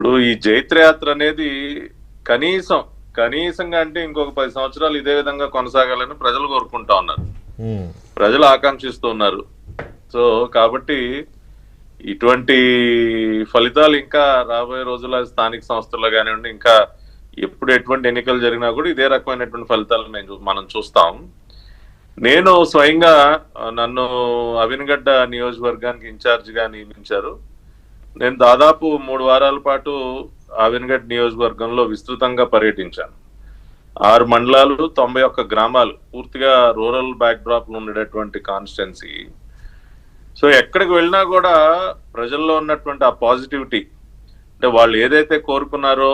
ఇప్పుడు ఈ జైత్రయాత్ర అనేది కనీసం కనీసంగా అంటే ఇంకొక 10 సంవత్సరాలు ఇదే విధంగా కొనసాగాలని ప్రజలు కోరుకుంటా ఉన్నారు, ప్రజలు ఆకాంక్షిస్తూ ఉన్నారు. సో కాబట్టి ఇటువంటి ఫలితాలు ఇంకా రాబోయే రోజుల్లో స్థానిక సంస్థల్లో కానివ్వండి, ఇంకా ఎప్పుడు ఎటువంటి ఎన్నికలు జరిగినా కూడా ఇదే రకమైనటువంటి ఫలితాలు మనం చూస్తాం. నేను స్వయంగా నన్ను అవినగడ్డ నియోజకవర్గానికి ఇన్ఛార్జిగా నియమించారు. నేను దాదాపు 3 వారాల పాటు ఆవినగడ్డ నియోజకవర్గంలో విస్తృతంగా పర్యటించాను. 6 మండలాలు, 91 గ్రామాలు, పూర్తిగా రూరల్ బ్యాక్ డ్రాప్ లో ఉండేటటువంటి కాన్స్టిట్యున్సీ. సో ఎక్కడికి వెళ్ళినా కూడా ప్రజల్లో ఉన్నటువంటి ఆ పాజిటివిటీ, అంటే వాళ్ళు ఏదైతే కోరుకున్నారో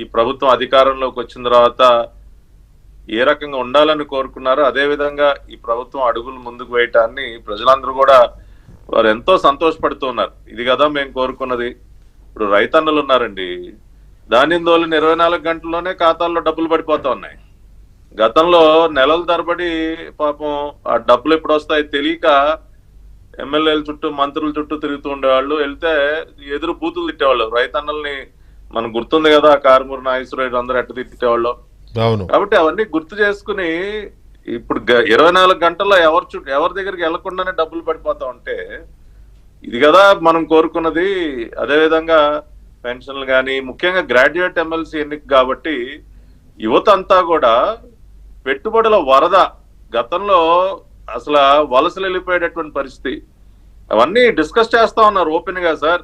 ఈ ప్రభుత్వం అధికారంలోకి వచ్చిన తర్వాత ఏ రకంగా ఉండాలని కోరుకున్నారో అదే విధంగా ఈ ప్రభుత్వం అడుగులు ముందుకు వేయటాన్ని ప్రజలందరూ కూడా వారు ఎంతో సంతోషపడుతున్నారు. ఇది కదా మేము కోరుకున్నది. ఇప్పుడు రైతన్నలు ఉన్నారండి, ధాన్యం దోలిన 24 గంటల్లోనే ఖాతాల్లో డబ్బులు పడిపోతా ఉన్నాయి. గతంలో నెలల తరబడి పాపం ఆ డబ్బులు ఎప్పుడు వస్తాయి తెలియక ఎమ్మెల్యేల చుట్టూ మంత్రుల చుట్టూ తిరుగుతూ ఉండేవాళ్ళు. వెళ్తే ఎదురు బూతులు తిట్టేవాళ్ళు. రైతన్నల్ని మనకు గుర్తుంది కదా, కారుమూరు నాగేశ్వరరావు అందరూ ఎట్ట తిట్టేవాళ్ళు. కాబట్టి అవన్నీ గుర్తు చేసుకుని ఇప్పుడు 24 గంటల్లో ఎవరి దగ్గరికి వెళ్లకుండానే డబ్బులు పడిపోతా ఉంటే ఇది కదా మనం కోరుకున్నది. అదేవిధంగా పెన్షన్లు కానీ, ముఖ్యంగా గ్రాడ్యుయేట్ ఎమ్మెల్సీ ఎన్నిక కాబట్టి యువత అంతా కూడా పెట్టుబడుల వరద, గతంలో అసలు వలసలు వెళ్ళిపోయేటటువంటి పరిస్థితి, అవన్నీ డిస్కస్ చేస్తా ఉన్నారు ఓపెన్ గా. సార్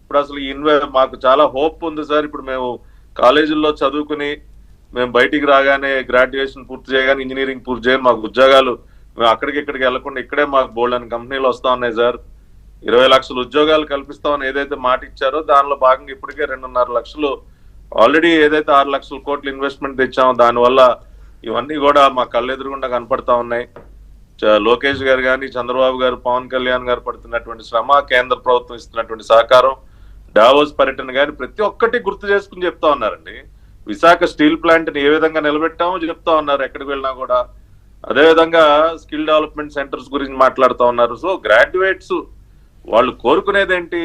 ఇప్పుడు అసలు మాకు చాలా హోప్ ఉంది సార్. ఇప్పుడు మేము కాలేజీల్లో చదువుకుని మేము బయటికి రాగానే గ్రాడ్యుయేషన్ పూర్తి చేయగానే ఇంజనీరింగ్ పూర్తి చేయగానే మాకు ఉద్యోగాలు, మేము ఇక్కడికి వెళ్లకుండా ఇక్కడే మాకు బోల్డ్ అని కంపెనీలు వస్తా ఉన్నాయి సార్. 20 లక్షల ఉద్యోగాలు కల్పిస్తామని ఏదైతే మాట ఇచ్చారో దానిలో భాగంగా ఇప్పటికే 2.5 లక్షలు ఆల్రెడీ, ఏదైతే 6 లక్షల కోట్ల ఇన్వెస్ట్మెంట్ తెచ్చామో దానివల్ల ఇవన్నీ కూడా మా కళ్ళెదురుగుండా కనపడతా ఉన్నాయి. లోకేష్ గారు కానీ, చంద్రబాబు గారు, పవన్ కళ్యాణ్ గారు పడుతున్నటువంటి శ్రమ, కేంద్ర ప్రభుత్వం ఇస్తున్నటువంటి సహకారం, డావోస్ పర్యటన కానీ ప్రతి ఒక్కటి గుర్తు చేసుకుని చెప్తా ఉన్నారండి. విశాఖ స్టీల్ ప్లాంట్ ని ఏ విధంగా నిలబెట్టామో చెప్తా ఉన్నారు ఎక్కడికి వెళ్ళినా కూడా. అదేవిధంగా స్కిల్ డెవలప్మెంట్ సెంటర్స్ గురించి మాట్లాడుతూ ఉన్నారు. సో గ్రాడ్యుయేట్స్ వాళ్ళు కోరుకునేది ఏంటి?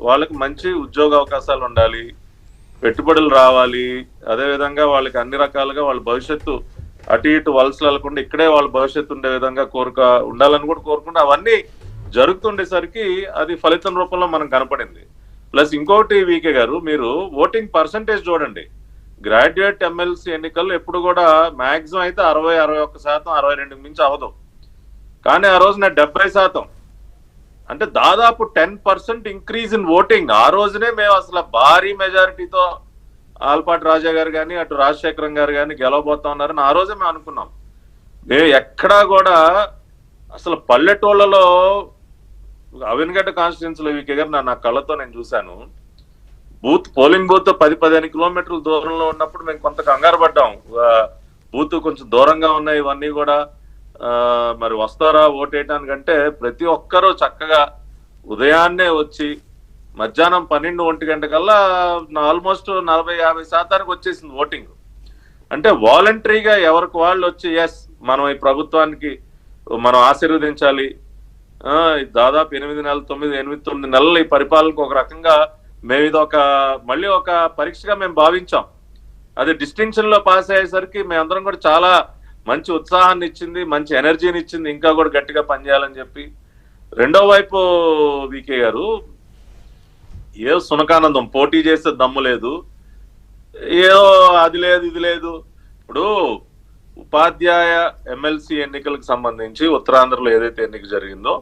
వాళ్ళకి మంచి ఉద్యోగ అవకాశాలు ఉండాలి, పెట్టుబడులు రావాలి, అదేవిధంగా వాళ్ళకి అన్ని రకాలుగా వాళ్ళ భవిష్యత్తు అటు ఇటు వలసలు వెళ్లకుండా ఇక్కడే వాళ్ళ భవిష్యత్తు ఉండే విధంగా ఉండాలని కూడా కోరుకుంటే అవన్నీ జరుగుతుండేసరికి అది ఫలితం రూపంలో మనం కనపడింది. ప్లస్ ఇంకోటి వీకే గారు, మీరు ఓటింగ్ పర్సంటేజ్ చూడండి. గ్రాడ్యుయేట్ ఎమ్మెల్సీ ఎన్నికల్లో ఎప్పుడు కూడా మాక్సిమం అయితే 60-61%, 62 మించి అవదు. కానీ ఆ రోజున 70%, అంటే దాదాపు 10% ఇంక్రీజ్ ఇన్ ఓటింగ్. ఆ రోజునే మేము అసలు భారీ మెజారిటీతో ఆల్పాటి రాజా గారు కానీ, అటు రాజశేఖరం గారు కానీ గెలవబోతా ఉన్నారని ఆ రోజే మేము అనుకున్నాం. మేము ఎక్కడా కూడా అసలు పల్లెటూళ్ళలో, అవినగడ్డ కాన్స్టిట్యున్సీలో వీకే గారు నా కళ్ళతో నేను చూశాను, పోలింగ్ బూత్ 10-15 కిలోమీటర్ల దూరంలో ఉన్నప్పుడు మేము కొంత కంగారు పడ్డాం. బూత్ కొంచెం దూరంగా ఉన్నాయి, ఇవన్నీ కూడా మరి వస్తారా ఓటేయడానికంటే ప్రతి ఒక్కరూ చక్కగా ఉదయాన్నే వచ్చి మధ్యాహ్నం 12-1 గంటకల్లా ఆల్మోస్ట్ 40-50% వచ్చేసింది ఓటింగ్. అంటే వాలంటరీగా ఎవరికి వాళ్ళు వచ్చి ఎస్ మనం ఈ ప్రభుత్వానికి మనం ఆశీర్వదించాలి, దాదాపు 8 నెలలు ఈ పరిపాలనకు ఒక రకంగా మేము ఇది మళ్ళీ ఒక పరీక్షగా మేము భావించాం. అది డిస్టింక్షన్ లో పాస్ అయ్యేసరికి మేమందరం కూడా చాలా మంచి ఉత్సాహాన్ని ఇచ్చింది, మంచి ఎనర్జీని ఇచ్చింది, ఇంకా కూడా గట్టిగా పనిచేయాలని చెప్పి. రెండో వైపు వీకే గారు, ఏ సునకానందం, పోటీ చేసే దమ్ము లేదు, ఏదో అది లేదు ఇది లేదు. ఇప్పుడు ఉపాధ్యాయ ఎమ్మెల్సీ ఎన్నికలకు సంబంధించి ఉత్తరాంధ్రలో ఏదైతే ఎన్నిక జరిగిందో